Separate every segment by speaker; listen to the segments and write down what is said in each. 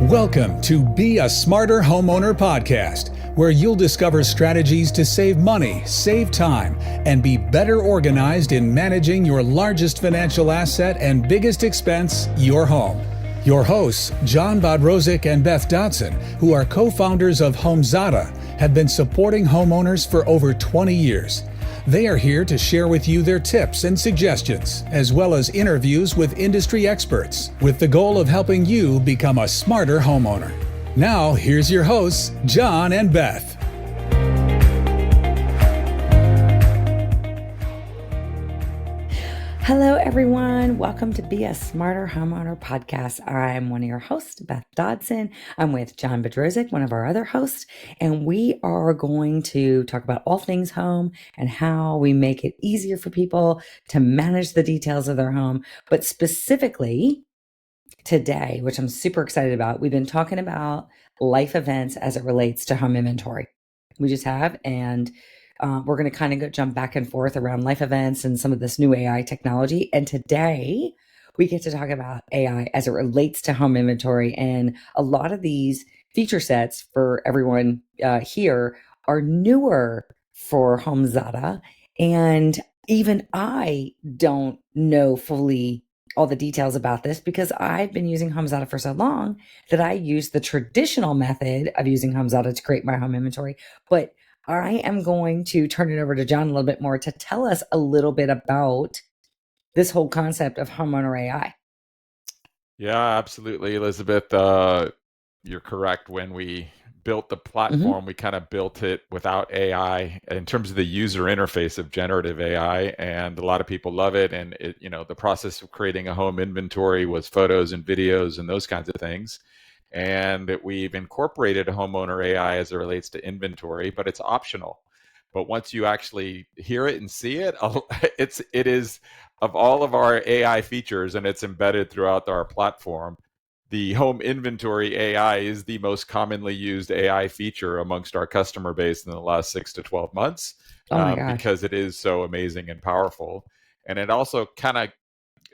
Speaker 1: Welcome to Be a Smarter Homeowner podcast, where you'll discover strategies to save money, save time, and be better organized in managing your largest financial asset and biggest expense, your home. Your hosts, John Bodrozic and Beth Dodson, who are co-founders of HomeZada, have been supporting homeowners for over 20 years. They are here to share with you their tips and suggestions, as well as interviews with industry experts, with the goal of helping you become a smarter homeowner. Now, here's your hosts, John and Beth.
Speaker 2: Hello, everyone. Welcome to Be a Smarter Homeowner podcast. I'm one of your hosts, Beth Dodson. I'm with John Bodrozic, one of our other hosts, and we are going to talk about all things home and how we make it easier for people to manage the details of their home. But specifically today, which I'm super excited about, we've been talking about life events as it relates to home inventory. We just have, and we're going to kind of jump back and forth around life events and some of this new AI technology. And today we get to talk about AI as it relates to home inventory. And a lot of these feature sets for everyone here are newer for HomeZada. And even I don't know fully all the details about this because I've been using HomeZada for so long that I use the traditional method of using HomeZada to create my home inventory. But I am going to turn it over to John a little bit more to tell us a little bit about this whole concept of homeowner AI.
Speaker 3: Yeah, absolutely, Elizabeth. You're correct. When we built the platform, we kind of built it without AI in terms of the user interface of generative AI, and a lot of people love it. And it, the process of creating a home inventory was photos and videos and those kinds of things. And we've incorporated a homeowner AI as it relates to inventory, but it's optional. But once you actually hear it and see it, it is of all of our AI features, and it's embedded throughout our platform. The home inventory AI is the most commonly used AI feature amongst our customer base in the last 6 to 12 months, because it is so amazing and powerful. And it also kind of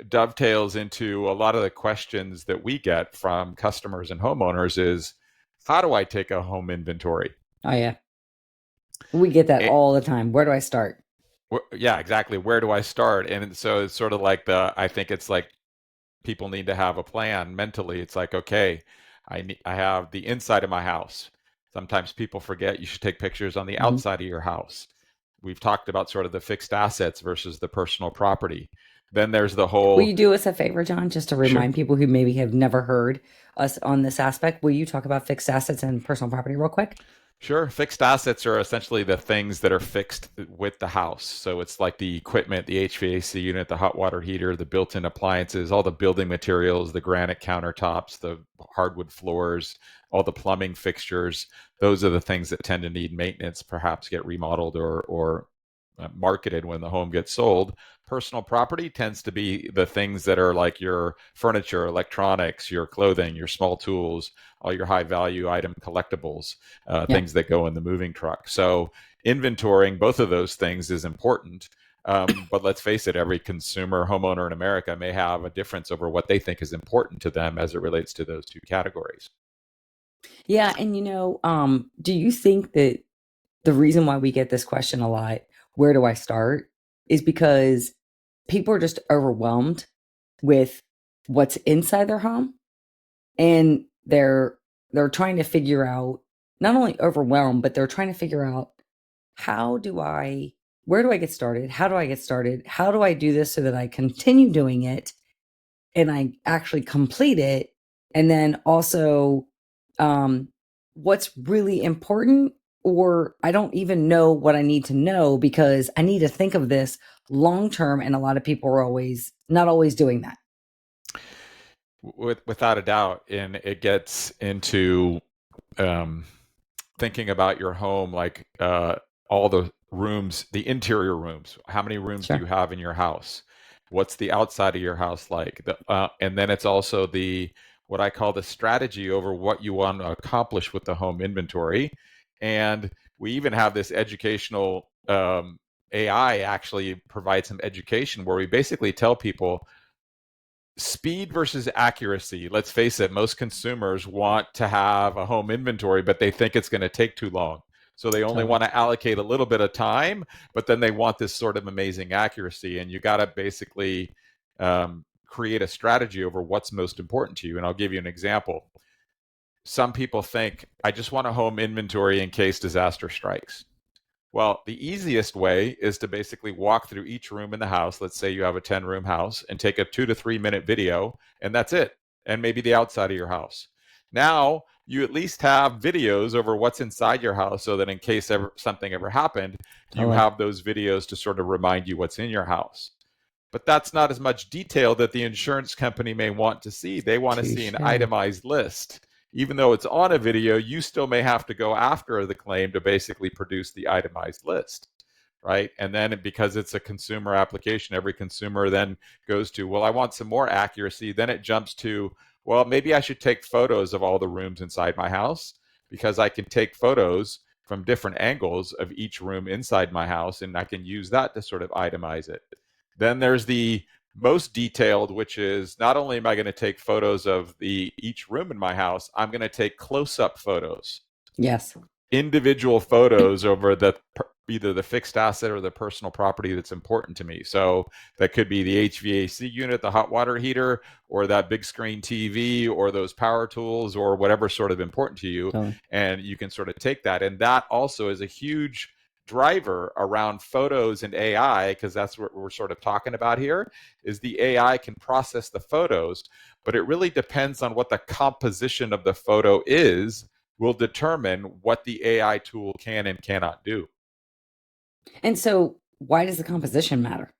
Speaker 3: dovetails into a lot of the questions that we get from customers and homeowners is, how do I take a home inventory?
Speaker 2: Oh, yeah. We get that all the time. Where do I start?
Speaker 3: Yeah, exactly. Where do I start? And so it's sort of like I think it's like people need to have a plan mentally. It's like, okay, I have the inside of my house. Sometimes people forget you should take pictures on the outside of your house. We've talked about sort of the fixed assets versus the personal property. Then there's the whole...
Speaker 2: Will you do us a favor, John, just to remind people who maybe have never heard us on this aspect? Will you talk about fixed assets and personal property real quick?
Speaker 3: Sure. Fixed assets are essentially the things that are fixed with the house. So it's like the equipment, the HVAC unit, the hot water heater, the built-in appliances, all the building materials, the granite countertops, the hardwood floors, all the plumbing fixtures. Those are the things that tend to need maintenance, perhaps get remodeled or marketed when the home gets sold. Personal property tends to be the things that are like your furniture, electronics, your clothing, your small tools, all your high value item collectibles, things that go in the moving truck. So inventorying both of those things is important. But let's face it, every consumer homeowner in America may have a difference over what they think is important to them as it relates to those two categories.
Speaker 2: Yeah. And, do you think that the reason why we get this question a lot, where do I start, is because people are just overwhelmed with what's inside their home, and they're trying to figure out, not only overwhelmed, but they're trying to figure out, where do I get started? How do I get started? How do I do this so that I continue doing it and I actually complete it? And then also, what's really important, or I don't even know what I need to know because I need to think of this long term, and a lot of people are not always doing that.
Speaker 3: Without a doubt, and it gets into thinking about your home, like all the rooms, the interior rooms. How many rooms do you have in your house? What's the outside of your house like? And then it's also what I call the strategy over what you want to accomplish with the home inventory. And we even have this educational AI actually provide some education where we basically tell people, speed versus accuracy. Let's face it, most consumers want to have a home inventory, but they think it's going to take too long. So they only want to allocate a little bit of time, but then they want this sort of amazing accuracy. And you got to basically create a strategy over what's most important to you. And I'll give you an example. Some people think, I just want a home inventory in case disaster strikes. Well, the easiest way is to basically walk through each room in the house. Let's say you have a 10-room house, and take a 2 to 3 minute video, and that's it. And maybe the outside of your house. Now, you at least have videos over what's inside your house, so that in case something ever happened, you have those videos to sort of remind you what's in your house. But that's not as much detail that the insurance company may want to see. They want to see an itemized list. Even though it's on a video, you still may have to go after the claim to basically produce the itemized list, right? And then because it's a consumer application, every consumer then goes to, well, I want some more accuracy. Then it jumps to, well, maybe I should take photos of all the rooms inside my house, because I can take photos from different angles of each room inside my house, and I can use that to sort of itemize it. Then there's the most detailed, which is not only am I going to take photos of each room in my house, I'm going to take close-up photos.
Speaker 2: Yes.
Speaker 3: Individual photos over either the fixed asset or the personal property that's important to me. So that could be the HVAC unit, the hot water heater, or that big screen TV, or those power tools, or whatever sort of important to you. And you can sort of take that. And that also is a huge driver around photos and AI, because that's what we're sort of talking about here, is the AI can process the photos, but it really depends on what the composition of the photo is, will determine what the AI tool can and cannot do.
Speaker 2: And so why does the composition matter?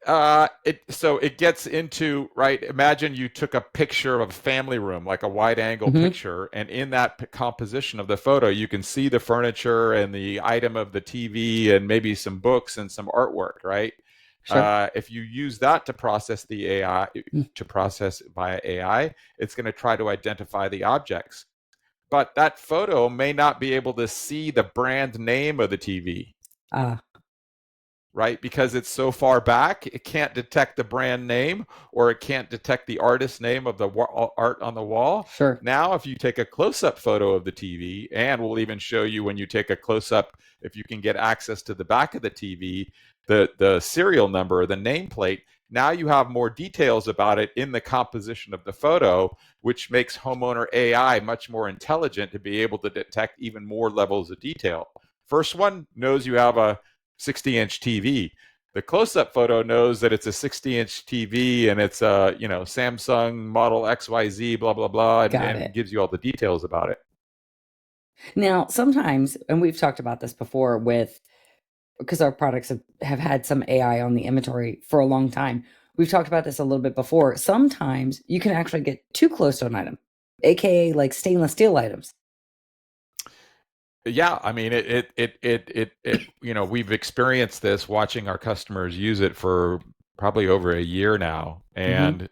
Speaker 3: So it gets into, right, imagine you took a picture of a family room, like a wide angle picture, and in that composition of the photo, you can see the furniture and the item of the TV and maybe some books and some artwork, right? Sure. If you use that to process the AI, to process via AI, it's going to try to identify the objects. But that photo may not be able to see the brand name of the TV. Right? Because it's so far back, it can't detect the brand name, or it can't detect the artist name of the art on the wall.
Speaker 2: Sure.
Speaker 3: Now, if you take a close-up photo of the TV, and we'll even show you when you take a close-up, if you can get access to the back of the TV, the serial number, or the nameplate, now you have more details about it in the composition of the photo, which makes homeowner AI much more intelligent to be able to detect even more levels of detail. First one knows you have a 60-inch TV. The close-up photo knows that it's a 60-inch TV and it's a Samsung model XYZ, blah, blah, blah, and gives you all the details about it.
Speaker 2: Now, sometimes, and we've talked about this before because our products have had some AI on the inventory for a long time. We've talked about this a little bit before. Sometimes you can actually get too close to an item, aka like stainless steel items.
Speaker 3: Yeah, I mean, we've experienced this watching our customers use it for probably over a year now, and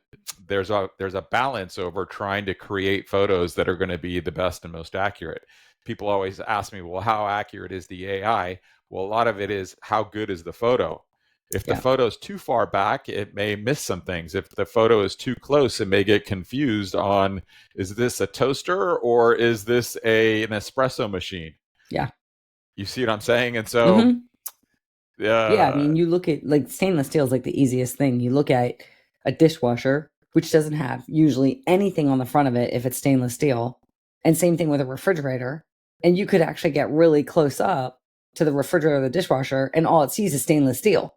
Speaker 3: there's a balance over trying to create photos that are going to be the best and most accurate. People always ask me, well, how accurate is the AI? Well, a lot of it is how good is the photo. If the photo is too far back, it may miss some things. If the photo is too close, it may get confused on, is this a toaster or is this an espresso machine?
Speaker 2: Yeah.
Speaker 3: You see what I'm saying? And so,
Speaker 2: yeah, I mean, you look at like stainless steel is like the easiest thing. You look at a dishwasher, which doesn't have usually anything on the front of it if it's stainless steel. And same thing with a refrigerator. And you could actually get really close up to the refrigerator or the dishwasher, and all it sees is stainless steel.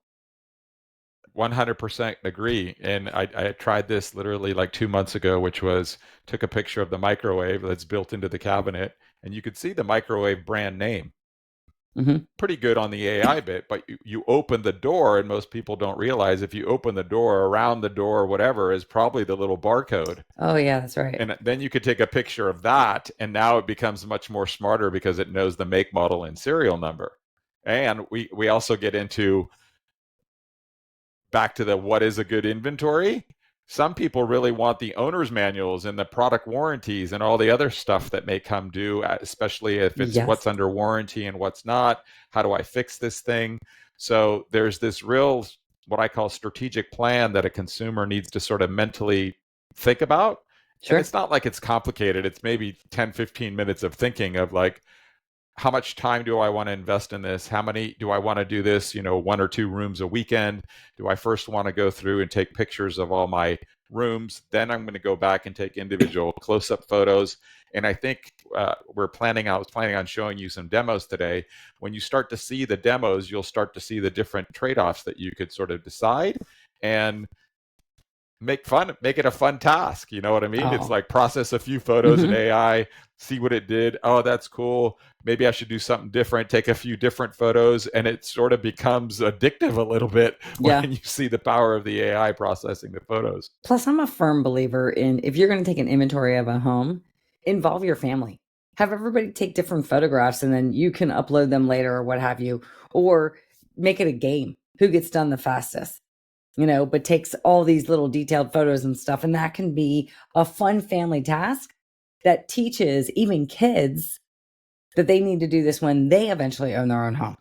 Speaker 3: 100% agree. And I tried this literally like 2 months ago, which was took a picture of the microwave that's built into the cabinet, and you could see the microwave brand name. Pretty good on the AI bit, but you open the door, and most people don't realize if you open the door, around the door, whatever, is probably the little barcode.
Speaker 2: Oh, yeah, that's right.
Speaker 3: And then you could take a picture of that, and now it becomes much more smarter because it knows the make, model, and serial number. And we also get into back to the what is a good inventory. Some people really want the owner's manuals and the product warranties and all the other stuff that may come due, especially if it's what's under warranty and what's not. How do I fix this thing? So there's this real what I call strategic plan that a consumer needs to sort of mentally think about.
Speaker 2: Sure.
Speaker 3: And it's not like it's complicated. It's maybe 10, 15 minutes of thinking of like, how much time do I want to invest in this? How many do I want to do this, 1 or 2 rooms a weekend? Do I first want to go through and take pictures of all my rooms? Then I'm going to go back and take individual close-up photos. And I think I was planning on showing you some demos today. When you start to see the demos, you'll start to see the different trade-offs that you could sort of decide and make it a fun task. You know what I mean? It's like process a few photos in AI, see what it did. Oh, that's cool. Maybe I should do something different, take a few different photos, and it sort of becomes addictive a little bit when you see the power of the AI processing the photos.
Speaker 2: Plus, I'm a firm believer in, if you're going to take an inventory of a home, involve your family. Have everybody take different photographs, and then you can upload them later or what have you, or make it a game. Who gets done the fastest? But takes all these little detailed photos and stuff. And that can be a fun family task that teaches even kids that they need to do this when they eventually own their own home.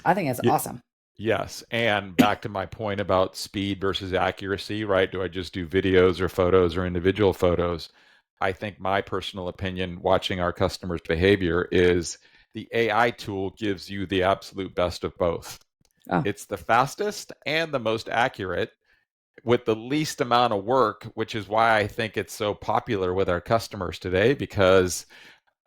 Speaker 2: I think that's awesome.
Speaker 3: Yes. And back to my point about speed versus accuracy, right? Do I just do videos or photos or individual photos? I think my personal opinion, watching our customers' behavior, is the AI tool gives you the absolute best of both. Oh. It's the fastest and the most accurate with the least amount of work, which is why I think it's so popular with our customers today, because,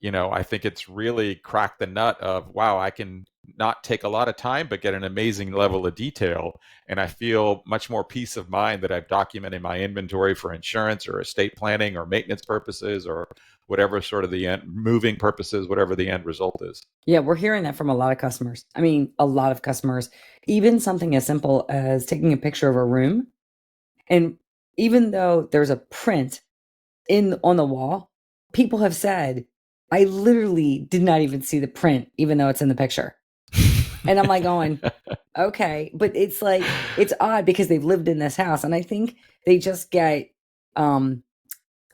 Speaker 3: I think it's really cracked the nut of, wow, I can not take a lot of time, but get an amazing level of detail. And I feel much more peace of mind that I've documented my inventory for insurance or estate planning or maintenance purposes or whatever sort of the end, moving purposes, whatever the end result is.
Speaker 2: Yeah, we're hearing that from a lot of customers. I mean, a lot of customers, even something as simple as taking a picture of a room. And even though there's a print on the wall, people have said, I literally did not even see the print, even though it's in the picture. And I'm like going, okay, but it's like, it's odd because they've lived in this house. And I think they just get, I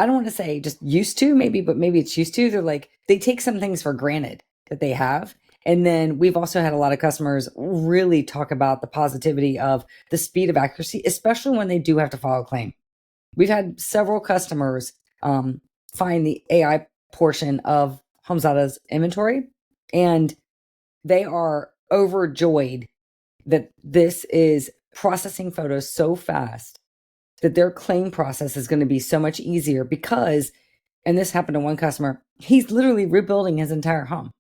Speaker 2: don't want to say just used to maybe, but maybe it's used to. They're like, they take some things for granted that they have. And then we've also had a lot of customers really talk about the positivity of the speed of accuracy, especially when they do have to file a claim. We've had several customers find the AI portion of HomeZada's inventory, and they are overjoyed that this is processing photos so fast that their claim process is going to be so much easier because, and this happened to one customer, he's literally rebuilding his entire home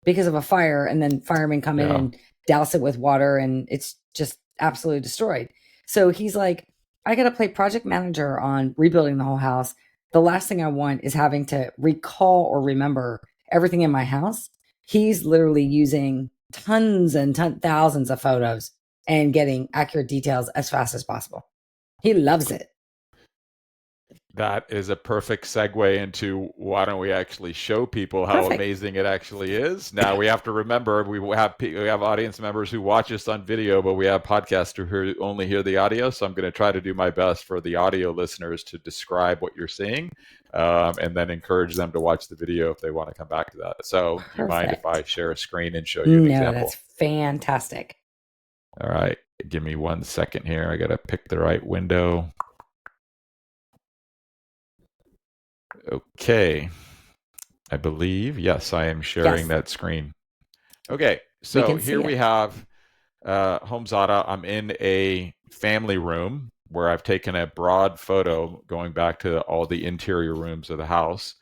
Speaker 2: because of a fire, and then firemen come in and douse it with water, and it's just absolutely destroyed. So he's like, I got to play project manager on rebuilding the whole house. The last thing I want is having to recall or remember everything in my house. He's literally using tons and thousands of photos and getting accurate details as fast as possible. He loves it.
Speaker 3: That is a perfect segue into why don't we actually show people how amazing it actually is. Now we have to remember we have audience members who watch us on video, but we have podcasters who only hear the audio. So I'm going to try to do my best for the audio listeners to describe what you're seeing, and then encourage them to watch the video if they want to come back to that. So do you mind if I share a screen and show you an example?
Speaker 2: No, that's fantastic.
Speaker 3: All right. Give me 1 second here. I got to pick the right window. Okay, I believe, yes, I am sharing that screen. Okay, so here we have HomeZada. I'm in a family room where I've taken a broad photo going back to all the interior rooms of the house.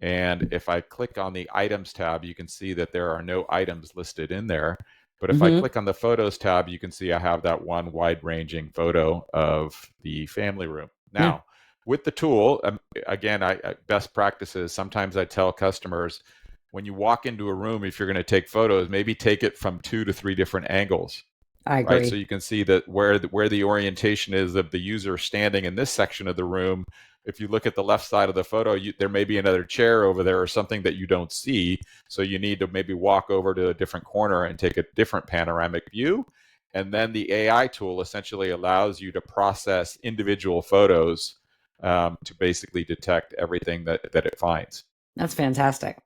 Speaker 3: And if I click on the items tab, you can see that there are no items listed in there. But if I click on the photos tab, you can see I have that one wide-ranging photo of the family room. Now, with the tool, again, best practices, sometimes I tell customers, when you walk into a room, if you're going to take photos, maybe take it from 2 to 3 different angles.
Speaker 2: I agree.
Speaker 3: Right? So you can see that where the orientation is of the user standing in this section of the room. If you look at the left side of the photo, there may be another chair over there or something that you don't see. So you need to maybe walk over to a different corner and take a different panoramic view. And then the AI tool essentially allows you to process individual photos to basically detect everything that it finds.
Speaker 2: That's fantastic.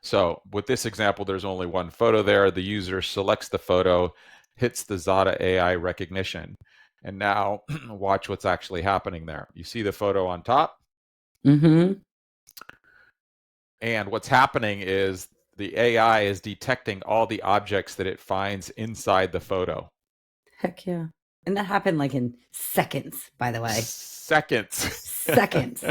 Speaker 3: So with this example, there's only one photo there. The user selects the photo. hits the Zada AI recognition. And now watch what's actually happening there. You see the photo on top?
Speaker 2: Mm-hmm.
Speaker 3: And what's happening is the AI is detecting all the objects that it finds inside the photo.
Speaker 2: Heck yeah. And that happened like in seconds, by the way.
Speaker 3: Seconds.
Speaker 2: Seconds.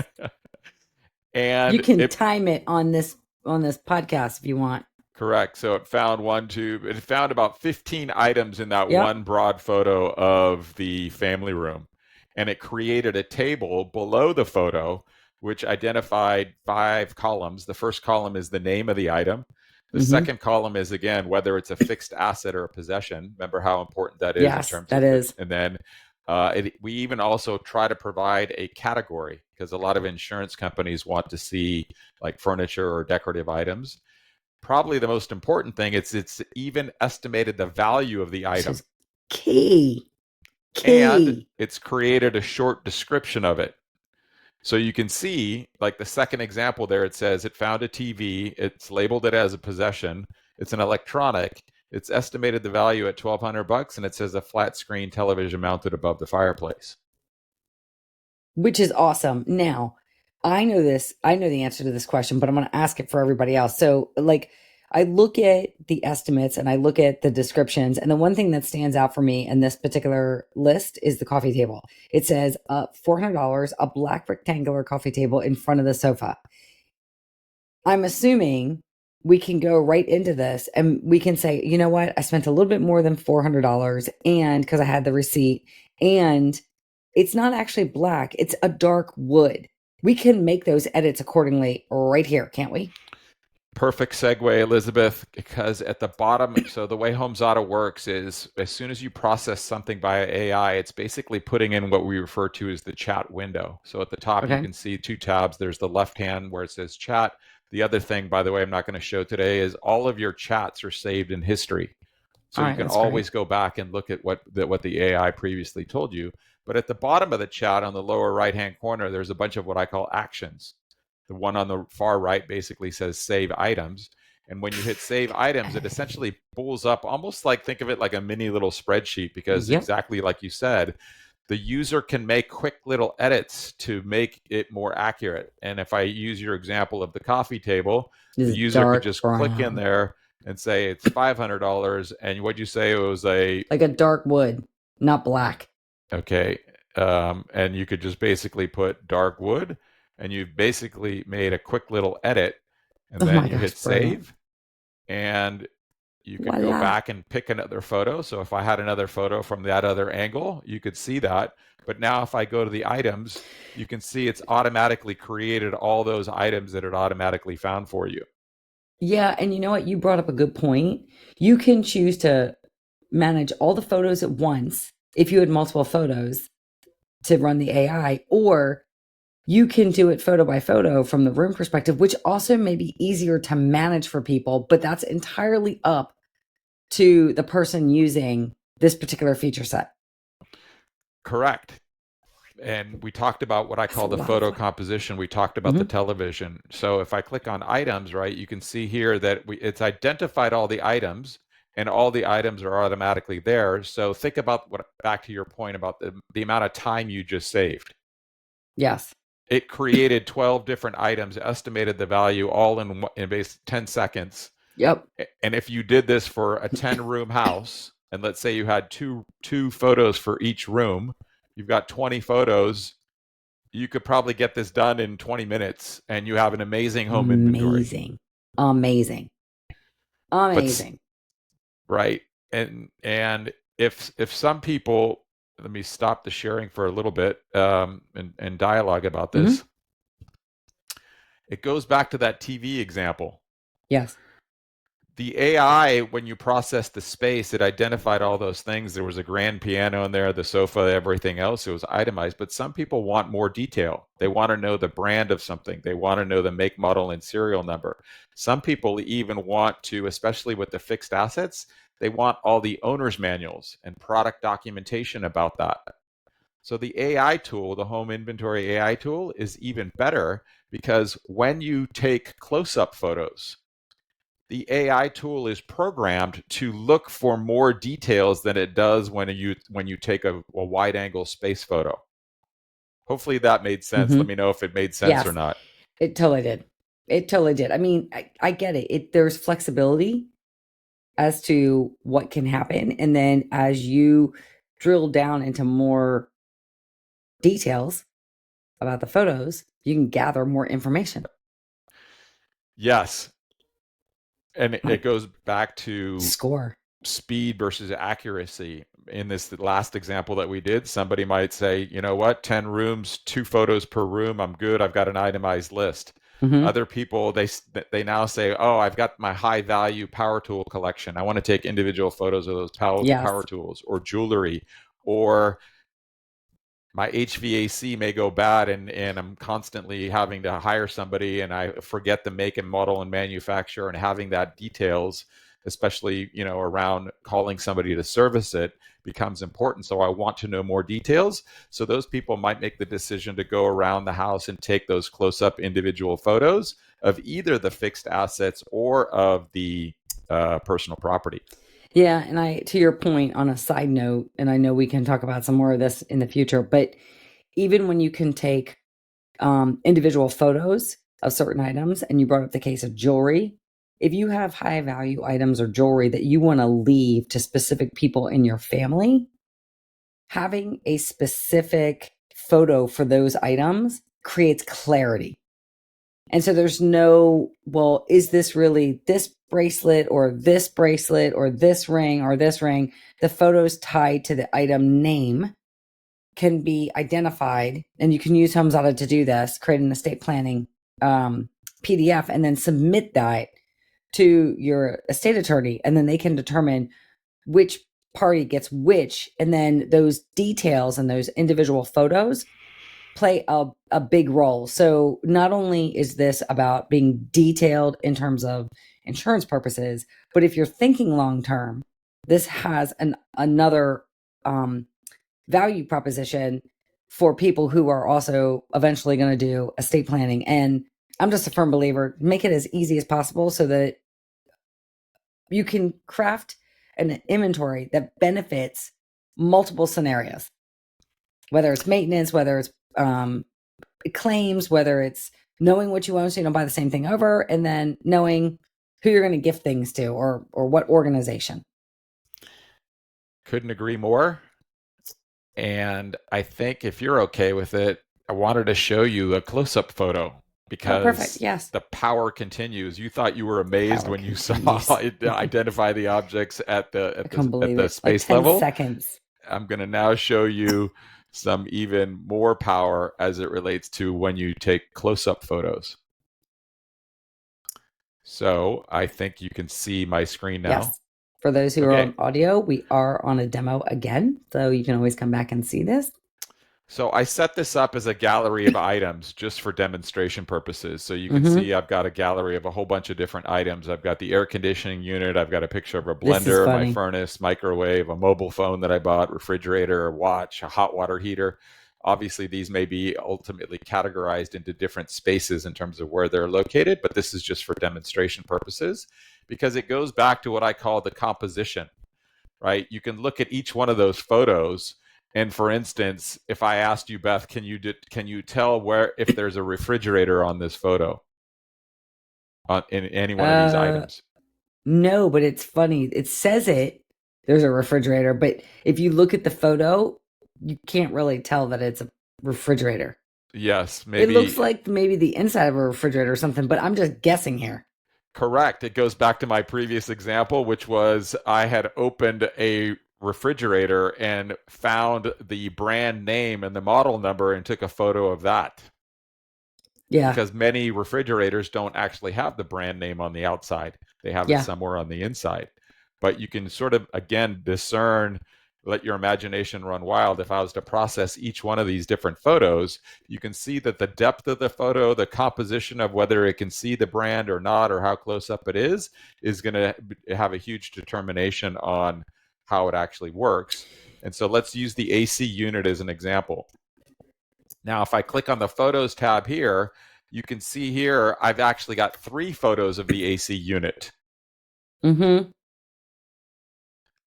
Speaker 3: And
Speaker 2: you can time it on this podcast if you want.
Speaker 3: Correct. So it found it found about 15 items in that one broad photo of the family room. And it created a table below the photo, which identified 5 columns. The first column is the name of the item. The second column is, again, whether it's a fixed asset or a possession. Remember how important that is in terms
Speaker 2: that
Speaker 3: of
Speaker 2: is.
Speaker 3: And then we even also try to provide a category, because a lot of insurance companies want to see like furniture or decorative items. Probably the most important thing is it's even estimated the value of the item.
Speaker 2: Key.
Speaker 3: And it's created a short description of it. So you can see, like the second example there, it says it found a TV. It's labeled it as a possession. It's an electronic. It's estimated the value at $1,200, and it says a flat screen television mounted above the fireplace.
Speaker 2: Which is awesome. Now, I know this. I know the answer to this question, but I'm going to ask it for everybody else. So, like, I look at the estimates and I look at the descriptions, and the one thing that stands out for me in this particular list is the coffee table. It says $400, a black rectangular coffee table in front of the sofa. I'm assuming we can go right into this and we can say, you know what? I spent a little bit more than $400, and because I had the receipt, and it's not actually black, it's a dark wood. We can make those edits accordingly right here, can't we?
Speaker 3: Perfect segue, Elizabeth, because at the bottom, so the way HomeZada works is as soon as you process something by AI, it's basically putting in what we refer to as the chat window. So at the top, you can see 2 tabs. There's the left hand where it says chat. The other thing, by the way, I'm not going to show today, is all of your chats are saved in history. So you can always go back and look at what the AI previously told you. But at the bottom of the chat on the lower right-hand corner, there's a bunch of what I call actions. The one on the far right basically says save items. And when you hit save items, it essentially pulls up almost like, think of it like a mini little spreadsheet, because exactly like you said, the user can make quick little edits to make it more accurate. And if I use your example of the coffee table, the user could just click in there and say it's $500. And what'd you say? It was like
Speaker 2: a dark wood, not black.
Speaker 3: Okay. And you could just basically put dark wood, and you've basically made a quick little edit, and then you hit save, and you can go back and pick another photo. So if I had another photo from that other angle, you could see that. But now if I go to the items, you can see it's automatically created all those items that it automatically found for you.
Speaker 2: Yeah, and you know what? You brought up a good point. You can choose to manage all the photos at once if you had multiple photos to run the AI, or you can do it photo by photo from the room perspective, which also may be easier to manage for people, but that's entirely up to the person using this particular feature set.
Speaker 3: Correct. And we talked about what I call the photo composition. We talked about the television. So if I click on items, right, you can see here that it's identified all the items, and all the items are automatically there. So think about back to your point about the amount of time you just saved.
Speaker 2: Yes.
Speaker 3: It created 12 different items, estimated the value all in base 10 seconds.
Speaker 2: Yep.
Speaker 3: And if you did this for a 10-room house, and let's say you had two photos for each room, you've got 20 photos, you could probably get this done in 20 minutes, and you have an amazing home inventory.
Speaker 2: Amazing.
Speaker 3: Right. And if some people, let me stop the sharing for a little bit and dialogue about this. It goes back to that TV example.
Speaker 2: Yes.
Speaker 3: The AI, when you process the space, it identified all those things. There was a grand piano in there, the sofa, everything else. It was itemized. But some people want more detail. They want to know the brand of something. They want to know the make, model, and serial number. Some people even want to, especially with the fixed assets, they want all the owner's manuals and product documentation about that. So the AI tool, the home inventory AI tool, is even better, because when you take close-up photos, the AI tool is programmed to look for more details than it does when you take a wide angle space photo. Hopefully that made sense. Let me know if it made sense or
Speaker 2: Yes,
Speaker 3: not.
Speaker 2: it totally did. It totally did. I mean, I get it. There's flexibility as to what can happen. And then as you drill down into more details about the photos, you can gather more information.
Speaker 3: Yes. And it
Speaker 2: Like
Speaker 3: goes back to
Speaker 2: score.
Speaker 3: speed versus accuracy. In this last example that we did, somebody might say, you know what, 10 rooms, 2 photos per room, I'm good. I've got an itemized list.
Speaker 2: Mm-hmm.
Speaker 3: Other people, they now say, oh, I've got my high value power tool collection. I want to take individual photos of those power tools or jewelry, or my HVAC may go bad and I'm constantly having to hire somebody and I forget the make and model and manufacturer, and having that details, especially, around calling somebody to service it, becomes important. So I want to know more details. So those people might make the decision to go around the house and take those close-up individual photos of either the fixed assets or of the personal property.
Speaker 2: Yeah, and to your point, on a side note, and I know we can talk about some more of this in the future, but even when you can take individual photos of certain items, and you brought up the case of jewelry, if you have high value items or jewelry that you want to leave to specific people in your family, having a specific photo for those items creates clarity. And so there's no, well, is this really this bracelet or this bracelet or this ring or this ring? The photos tied to the item name can be identified, and you can use HomeZada to do this, create an estate planning PDF, and then submit that to your estate attorney, and then they can determine which party gets which, and then those details and those individual photos play a big role. So not only is this about being detailed in terms of insurance purposes, but if you're thinking long term, this has another value proposition for people who are also eventually going to do estate planning. And I'm just a firm believer, make it as easy as possible so that you can craft an inventory that benefits multiple scenarios, whether it's maintenance, whether it's claims, whether it's knowing what you own so you don't buy the same thing over, and then knowing who you're going to gift things to, or what organization.
Speaker 3: Couldn't agree more. And I think if you're okay with it, I wanted to show you a close-up photo because
Speaker 2: perfect. Yes.
Speaker 3: The power continues. You thought you were amazed when you saw it identify the objects at the space
Speaker 2: like 10
Speaker 3: level.
Speaker 2: seconds.
Speaker 3: I'm going to now show you some even more power as it relates to when you take close-up photos. So I think you can see my screen now.
Speaker 2: Yes. For those who are on audio, we are on a demo again, so you can always come back and see this.
Speaker 3: So I set this up as a gallery of items just for demonstration purposes. So you can see I've got a gallery of a whole bunch of different items. I've got the air conditioning unit. I've got a picture of a blender, my furnace, microwave, a mobile phone that I bought, refrigerator, a watch, a hot water heater. Obviously, these may be ultimately categorized into different spaces in terms of where they're located, but this is just for demonstration purposes because it goes back to what I call the composition, right? You can look at each one of those photos. And for instance, if I asked you, Beth, can you tell if there's a refrigerator on this photo in any one of these items?
Speaker 2: No, but it's funny. It says there's a refrigerator, but if you look at the photo, you can't really tell that it's a refrigerator.
Speaker 3: Yes, maybe.
Speaker 2: It looks like maybe the inside of a refrigerator or something, but I'm just guessing here.
Speaker 3: Correct. It goes back to my previous example, which was I had opened a refrigerator and found the brand name and the model number and took a photo of that.
Speaker 2: Yeah.
Speaker 3: Because many refrigerators don't actually have the brand name on the outside. They have it somewhere on the inside. But you can sort of, again, discern, let your imagination run wild. If I was to process each one of these different photos, you can see that the depth of the photo, the composition of whether it can see the brand or not, or how close up it is going to have a huge determination on how it actually works. And so let's use the AC unit as an example. Now, if I click on the Photos tab here, you can see here I've actually got 3 photos of the AC unit.
Speaker 2: Mm-hmm.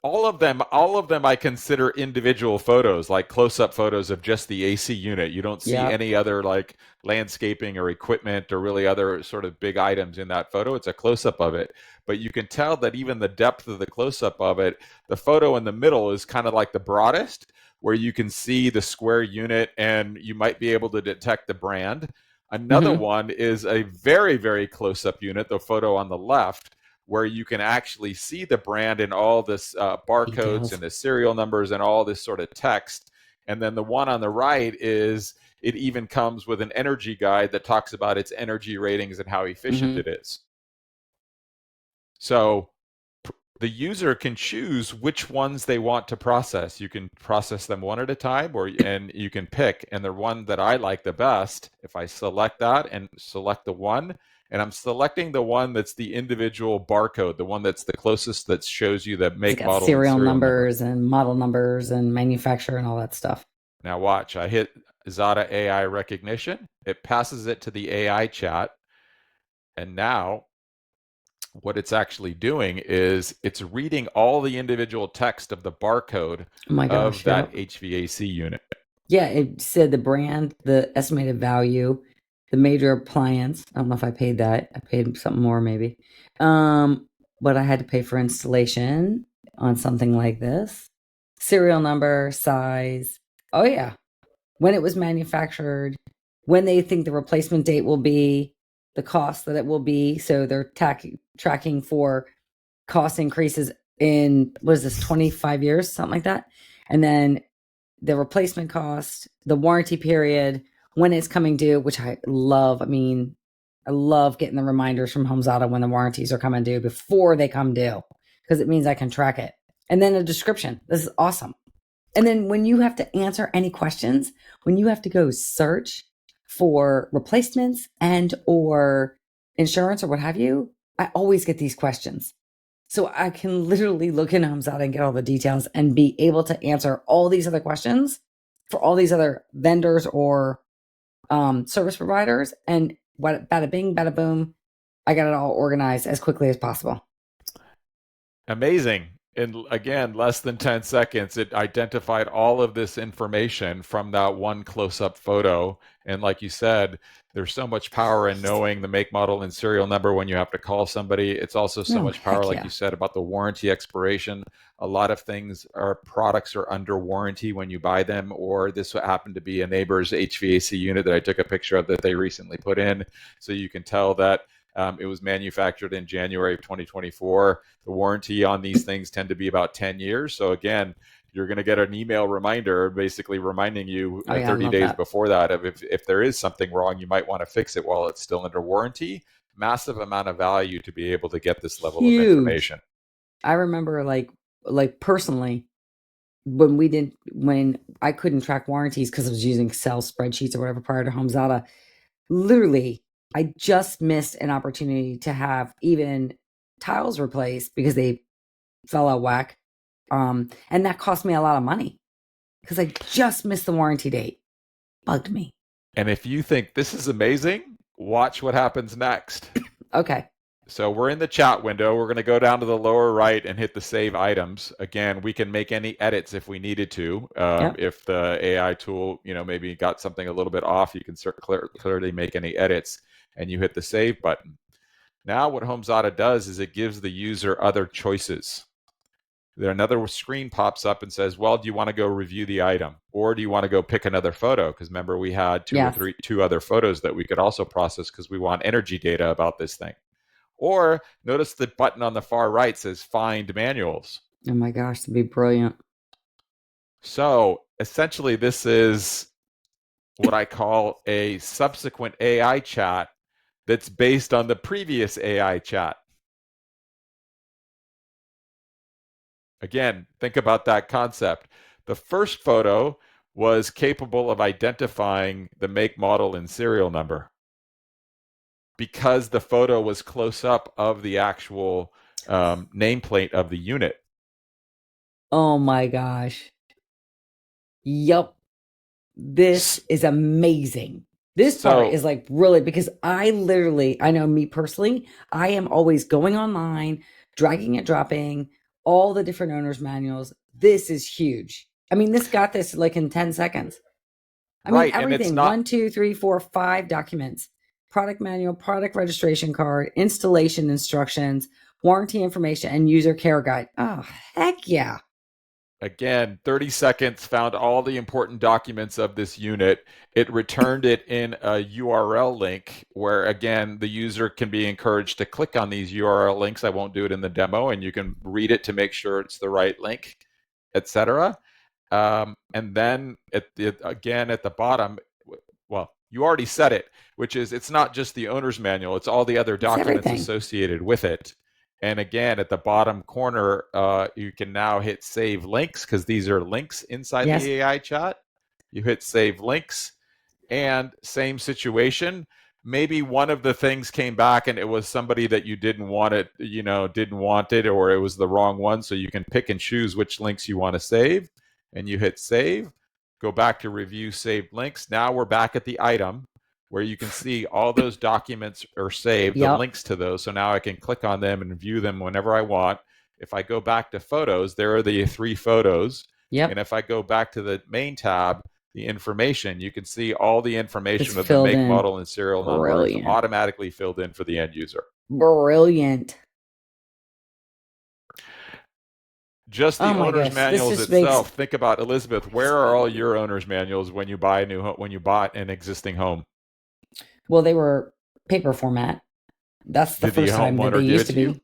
Speaker 3: All of them I consider individual photos, like close-up photos of just the AC unit. You don't see
Speaker 2: Yep.
Speaker 3: any other like landscaping or equipment or really other sort of big items in that photo. It's a close-up of it. But you can tell that even the depth of the close-up of it, the photo in the middle is kind of like the broadest, where you can see the square unit and you might be able to detect the brand. Another
Speaker 2: Mm-hmm.
Speaker 3: one is a very, very close-up unit, the photo on the left, where you can actually see the brand and all this barcodes
Speaker 2: Details.
Speaker 3: and the serial numbers and all this sort of text. And then the one on the right is it even comes with an energy guide that talks about its energy ratings and how efficient
Speaker 2: Mm-hmm.
Speaker 3: it is. So the user can choose which ones they want to process. You can process them one at a time, and you can pick. And the one that I like the best, if I select that and select the one, and I'm selecting the one that's the individual barcode, the one that's the closest that shows you the
Speaker 2: It's
Speaker 3: make,
Speaker 2: got
Speaker 3: model, and
Speaker 2: serial
Speaker 3: serial number.
Speaker 2: numbers and model numbers and manufacturer and all that stuff.
Speaker 3: Now watch, I hit Zada AI recognition. It passes it to the AI chat. And now what it's actually doing is it's reading all the individual text of the barcode
Speaker 2: Oh my
Speaker 3: of
Speaker 2: gosh,
Speaker 3: that
Speaker 2: yep.
Speaker 3: HVAC unit.
Speaker 2: Yeah, it said the brand, the estimated value, the major appliance. I don't know if I paid that. I paid something more maybe. What I had to pay for installation on something like this. Serial number, size. Oh yeah. When it was manufactured, when they think the replacement date will be, the cost that it will be. So they're tracking for cost increases in, what is this, 25 years, something like that. And then the replacement cost, the warranty period, when it's coming due, which I love. I mean, I love getting the reminders from HomeZada when the warranties are coming due before they come due, because it means I can track it. And then a description. This is awesome. And then when you have to answer any questions, when you have to go search for replacements and or insurance or what have you, I always get these questions. So I can literally look in HomeZada and get all the details and be able to answer all these other questions for all these other vendors or service providers. And what, bada bing, bada boom, I got it all organized as quickly as possible.
Speaker 3: Amazing. In again, less than 10 seconds, it identified all of this information from that one close-up photo. And like you said, there's so much power in knowing the make, model, and serial number when you have to call somebody. It's also so much power,
Speaker 2: Heck
Speaker 3: like
Speaker 2: yeah.
Speaker 3: you said, about the warranty expiration. A lot of things are products are under warranty when you buy them, or this happened to be a neighbor's HVAC unit that I took a picture of that they recently put in. So you can tell that it was manufactured in January of 2024. The warranty on these things tend to be about 10 years. So again, you're going to get an email reminder basically reminding you 30 days before that of if there is something wrong, you might want to fix it while it's still under warranty. Massive amount of value to be able to get this level of information.
Speaker 2: I remember like personally, when I couldn't track warranties because I was using Excel spreadsheets or whatever prior to HomeZada, literally, I just missed an opportunity to have even tiles replaced because they fell out whack. And that cost me a lot of money because I just missed the warranty date. Bugged me.
Speaker 3: And if you think this is amazing, watch what happens next.
Speaker 2: Okay.
Speaker 3: So we're in the chat window. We're going to go down to the lower right and hit the save items. Again, we can make any edits if we needed to.
Speaker 2: Yep.
Speaker 3: If the AI tool, maybe got something a little bit off, you can clearly make any edits, and you hit the save button. Now what HomeZada does is it gives the user other choices. Then another screen pops up and says, well, do you want to go review the item? Or do you want to go pick another photo? Because remember, we had two other photos that we could also process because we want energy data about this thing. Or notice the button on the far right says find manuals.
Speaker 2: Oh my gosh, that'd be brilliant.
Speaker 3: So essentially, this is what I call a subsequent AI chat that's based on the previous AI chat. Again, think about that concept. The first photo was capable of identifying the make, model, and serial number because the photo was close up of the actual nameplate of the unit.
Speaker 2: Oh my gosh. Yup. This is amazing. This part is like really, because I know me personally, I am always going online, dragging and dropping all the different owner's manuals. This is huge. I mean, this got this like in 10 seconds. I mean,
Speaker 3: And it's
Speaker 2: everything,
Speaker 3: not
Speaker 2: 1, 2, 3, 4, 5 documents, product manual, product registration card, installation instructions, warranty information, and user care guide. Oh, heck yeah.
Speaker 3: Again, 30 seconds, found all the important documents of this unit. It returned it in a URL link where, again, the user can be encouraged to click on these URL links. I won't do it in the demo, and you can read it to make sure it's the right link, etc. And then again at the bottom, well, you already said it, which is it's not just the owner's manual, it's all the other documents associated with it. And again, at the bottom corner, you can now hit save links because these are links inside the AI chat. You hit save links and same situation. Maybe one of the things came back and it was somebody that you didn't want it, or it was the wrong one. So you can pick and choose which links you want to save, and you hit save, go back to review saved links. Now we're back at the item where you can see all those documents are saved, the links to those. So now I can click on them and view them whenever I want. If I go back to photos, there are the 3 photos. And if I go back to the main tab, the information, you can see all the information of the make, model, and serial number is automatically filled in for the end user.
Speaker 2: Brilliant.
Speaker 3: Just the owner's manuals itself. Think about, Elizabeth, where are all your owner's manuals when you buy a new home, when you bought an existing home?
Speaker 2: Well, they were paper format. That's the first time that they used to be.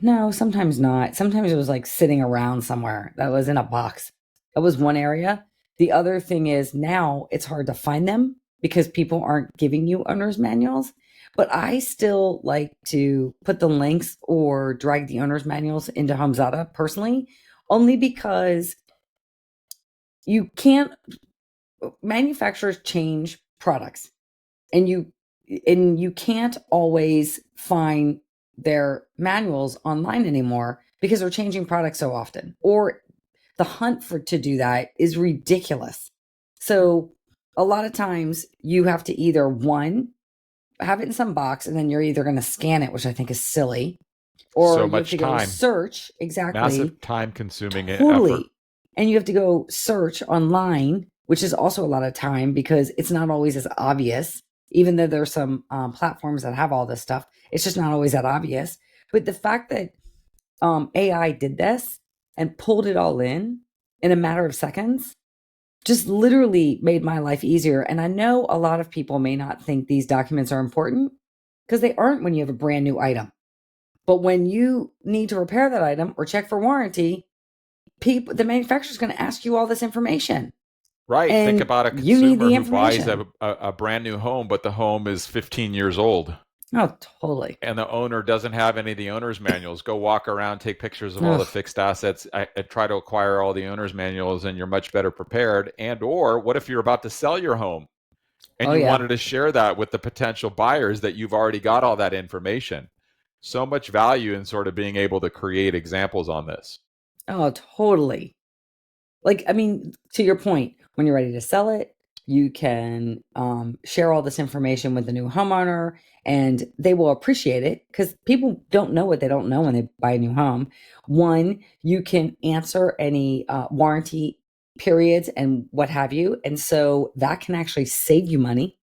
Speaker 2: No, sometimes not. Sometimes it was like sitting around somewhere that was in a box. That was one area. The other thing is now it's hard to find them because people aren't giving you owner's manuals. But I still like to put the links or drag the owner's manuals into HomeZada personally, only because you can't, manufacturers change products and you can't always find their manuals online anymore because they're changing products so often, or the hunt to do that is ridiculous. So a lot of times you have to either have it in some box, and then you're either going to scan it, which I think is silly, or
Speaker 3: so
Speaker 2: you
Speaker 3: much
Speaker 2: have to
Speaker 3: time.
Speaker 2: go search. Exactly.
Speaker 3: Massive time-consuming
Speaker 2: Totally.
Speaker 3: effort.
Speaker 2: And you have to go search online, which is also a lot of time because it's not always as obvious, even though there's some platforms that have all this stuff. It's just not always that obvious. But the fact that AI did this and pulled it all in a matter of seconds just literally made my life easier. And I know a lot of people may not think these documents are important because they aren't when you have a brand new item. But when you need to repair that item or check for warranty, the manufacturer's going to ask you all this information.
Speaker 3: Right.
Speaker 2: And
Speaker 3: think about a consumer who buys a brand new home, but the home is 15 years old.
Speaker 2: Oh, totally.
Speaker 3: And the owner doesn't have any of the owner's manuals. Go walk around, take pictures of all the fixed assets, I try to acquire all the owner's manuals, and you're much better prepared. And or what if you're about to sell your home and you wanted to share that with the potential buyers that you've already got all that information? So much value in sort of being able to create examples on this.
Speaker 2: Oh, totally. Like, I mean, to your point, when you're ready to sell it, you can share all this information with the new homeowner, and they will appreciate it because people don't know what they don't know when they buy a new home. One, you can answer any warranty periods and what have you. And so that can actually save you money.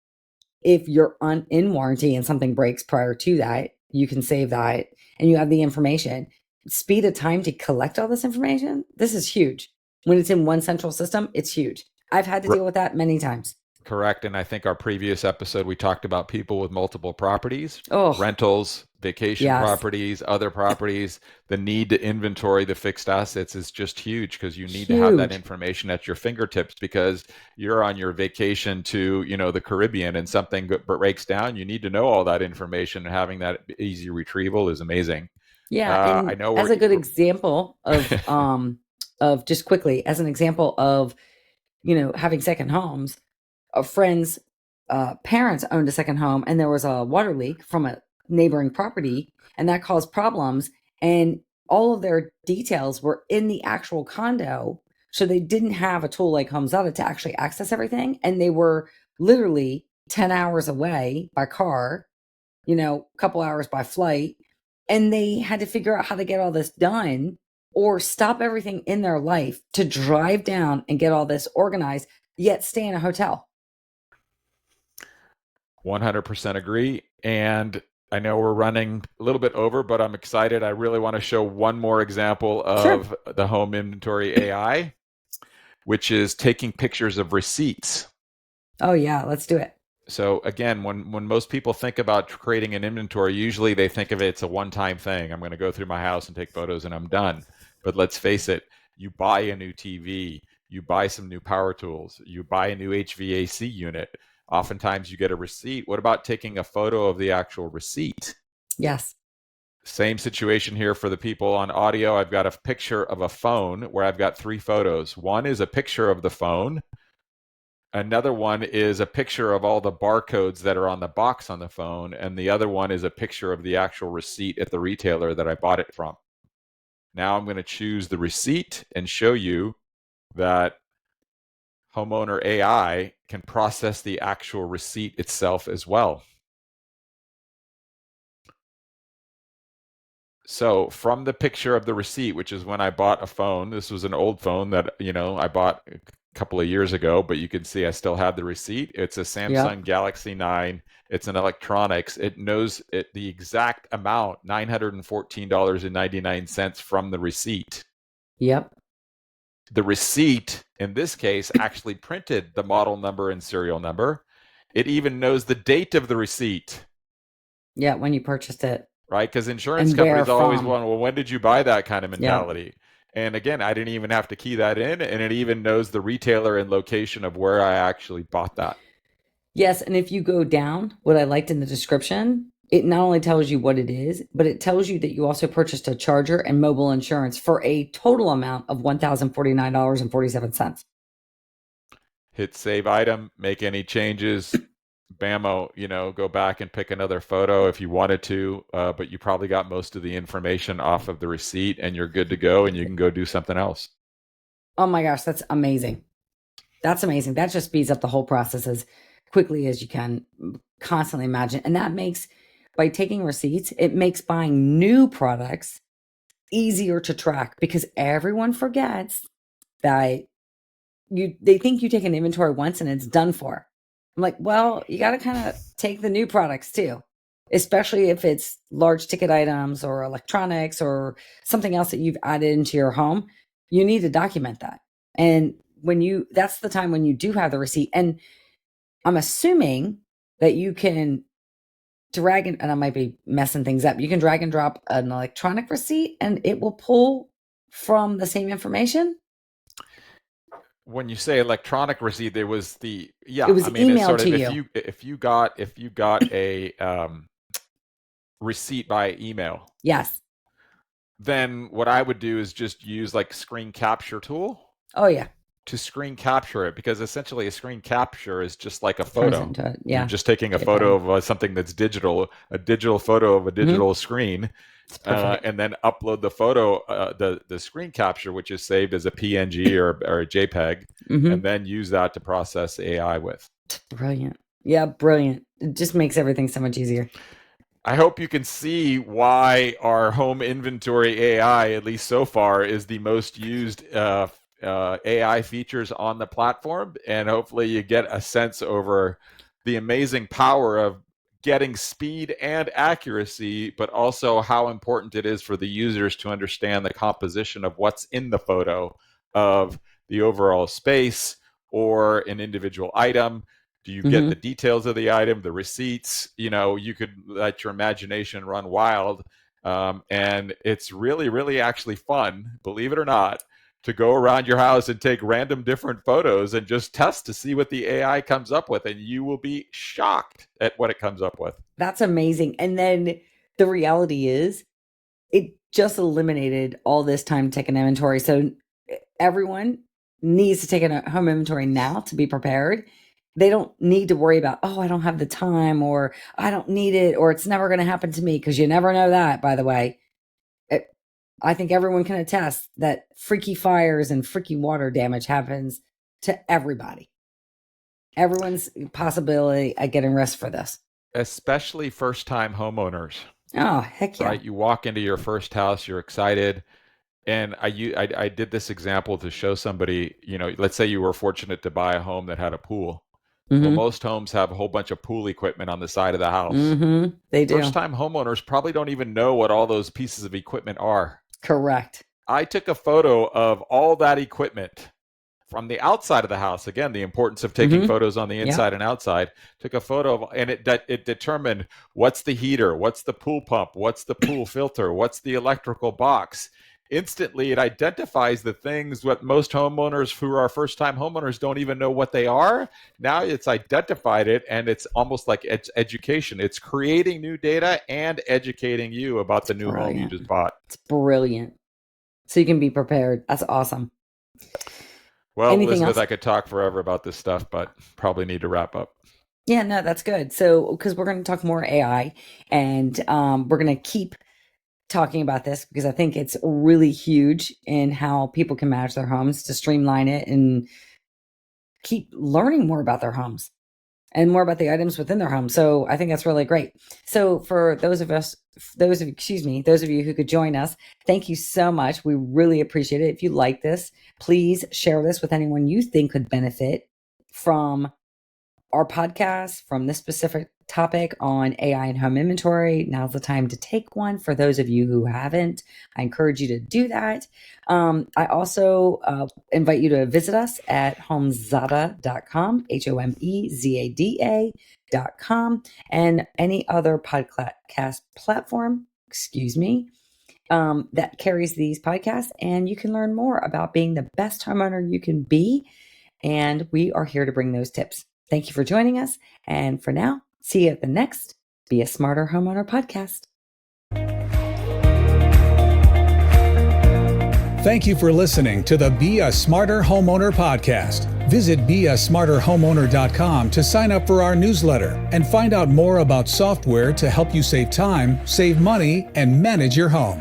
Speaker 2: If you're in warranty and something breaks prior to that, you can save that and you have the information. Speed of time to collect all this information, this is huge. When it's in one central system, it's huge. I've had to deal with that many times.
Speaker 3: Correct. And I think our previous episode, we talked about people with multiple properties, rentals, vacation properties, other properties. The need to inventory the fixed assets is just huge because you need to have that information at your fingertips because you're on your vacation to, the Caribbean and something breaks down. You need to know all that information, and having that easy retrieval is amazing.
Speaker 2: Yeah. And I know as a good example of just quickly, as an example of, having second homes, a friend's parents owned a second home, and there was a water leak from a neighboring property, and that caused problems. And all of their details were in the actual condo. So they didn't have a tool like HomeZada to actually access everything. And they were literally 10 hours away by car, a couple hours by flight. And they had to figure out how to get all this done or stop everything in their life to drive down and get all this organized, yet stay in a hotel.
Speaker 3: 100% agree. And I know we're running a little bit over, but I'm excited. I really want to show one more example of the home inventory AI, which is taking pictures of receipts.
Speaker 2: Oh, yeah, let's do it.
Speaker 3: So again, when most people think about creating an inventory, usually they think of it's a one-time thing. I'm going to go through my house and take photos and I'm done. But let's face it, you buy a new TV, you buy some new power tools, you buy a new HVAC unit. Oftentimes you get a receipt. What about taking a photo of the actual receipt?
Speaker 2: Yes.
Speaker 3: Same situation here for the people on audio. I've got a picture of a phone where I've got 3 photos. One is a picture of the phone. Another one is a picture of all the barcodes that are on the box on the phone. And the other one is a picture of the actual receipt at the retailer that I bought it from. Now I'm going to choose the receipt and show you that Homeowner AI can process the actual receipt itself as well. So from the picture of the receipt, which is when I bought a phone, this was an old phone that, I bought a couple of years ago, but you can see I still have the receipt. It's a Samsung Galaxy 9. It's an electronics. It knows the exact amount, $914.99 from the receipt.
Speaker 2: Yep.
Speaker 3: The receipt, in this case, actually printed the model number and serial number. It even knows the date of the receipt.
Speaker 2: Yeah, when you purchased it.
Speaker 3: Right? Because insurance companies always want, well, when did you buy that kind of mentality? Yeah. And again, I didn't even have to key that in, and it even knows the retailer and location of where I actually bought that.
Speaker 2: Yes, and if you go down, what I liked in the description, it not only tells you what it is, but it tells you that you also purchased a charger and mobile insurance for a total amount of $1,049.47.
Speaker 3: Hit save item, make any changes, bammo, go back and pick another photo if you wanted to, but you probably got most of the information off of the receipt and you're good to go and you can go do something else.
Speaker 2: Oh my gosh, that's amazing. That's amazing. That just speeds up the whole process as quickly as you can constantly imagine. And that makes, by taking receipts, it makes buying new products easier to track because everyone forgets that they think you take an inventory once and it's done for. I'm like, well, you got to kind of take the new products too, especially if it's large ticket items or electronics or something else that you've added into your home. You need to document that. And that's the time when you do have the receipt. And I'm assuming that you can drag and I might be messing things up. You can drag and drop an electronic receipt and it will pull from the same information.
Speaker 3: When you say electronic receipt, there was it
Speaker 2: was emailed to you.
Speaker 3: If you got a receipt by email,
Speaker 2: yes,
Speaker 3: then what I would do is just use like screen capture tool.
Speaker 2: Oh yeah,
Speaker 3: to screen capture it, because essentially a screen capture is just like a photo.
Speaker 2: Yeah,
Speaker 3: you're just taking a photo of something that's digital, a digital photo of a digital screen. And then upload the photo, the screen capture, which is saved as a PNG or a JPEG, and then use that to process AI with.
Speaker 2: Brilliant. Yeah, brilliant. It just makes everything so much easier.
Speaker 3: I hope you can see why our home inventory AI, at least so far, is the most used AI features on the platform. And hopefully you get a sense over the amazing power of getting speed and accuracy, but also how important it is for the users to understand the composition of what's in the photo, of the overall space or an individual item. Do you get the details of the item, the receipts? You could let your imagination run wild. And it's really, really actually fun, believe it or not, to go around your house and take random different photos and just test to see what the AI comes up with. And you will be shocked at what it comes up with. That's
Speaker 2: amazing. And then the reality is it just eliminated all this time to take an inventory. So everyone needs to take a home inventory now to be prepared. They don't need to worry about, oh, I don't have the time, or I don't need it, or it's never going to happen to me, because you never know that, by the way. I think everyone can attest that freaky fires and freaky water damage happens to everybody. Everyone's possibility at getting risk for this.
Speaker 3: Especially first-time homeowners.
Speaker 2: Oh, heck yeah.
Speaker 3: Right? You walk into your first house, you're excited. And I did this example to show somebody, let's say you were fortunate to buy a home that had a pool. Well, most homes have a whole bunch of pool equipment on the side of the house.
Speaker 2: They do.
Speaker 3: First-time homeowners probably don't even know what all those pieces of equipment are.
Speaker 2: Correct.
Speaker 3: I took a photo of all that equipment from the outside of the house. Again, the importance of taking photos on the inside and outside. Took a photo of, and it determined what's the heater, what's the pool pump, what's the pool filter, what's the electrical box. Instantly, it identifies the things what most homeowners who are first-time homeowners don't even know what they are. Now it's identified it, and it's almost like education. It's creating new data and educating you about the new home you just bought.
Speaker 2: It's brilliant. So you can be prepared. That's awesome.
Speaker 3: Well, Elizabeth, I could talk forever about this stuff, but probably need to wrap up.
Speaker 2: Yeah, no, that's good. So, because we're going to talk more AI, and we're going to keep talking about this because I think it's really huge in how people can manage their homes to streamline it and keep learning more about their homes and more about the items within their home. So I think that's really great. So for those of you who could join us, thank you so much. We really appreciate it. If you like this, please share this with anyone you think could benefit from our podcast, from this specific topic on AI and home inventory. Now's the time to take one. For those of you who haven't, I encourage you to do that. I also invite you to visit us at HomeZada.com, HomeZada.com, and any other podcast platform, that carries these podcasts. And you can learn more about being the best homeowner you can be. And we are here to bring those tips. Thank you for joining us. And for now, see you at the next Be a Smarter Homeowner podcast.
Speaker 1: Thank you for listening to the Be a Smarter Homeowner podcast. Visit beasmarterhomeowner.com to sign up for our newsletter and find out more about software to help you save time, save money, and manage your home.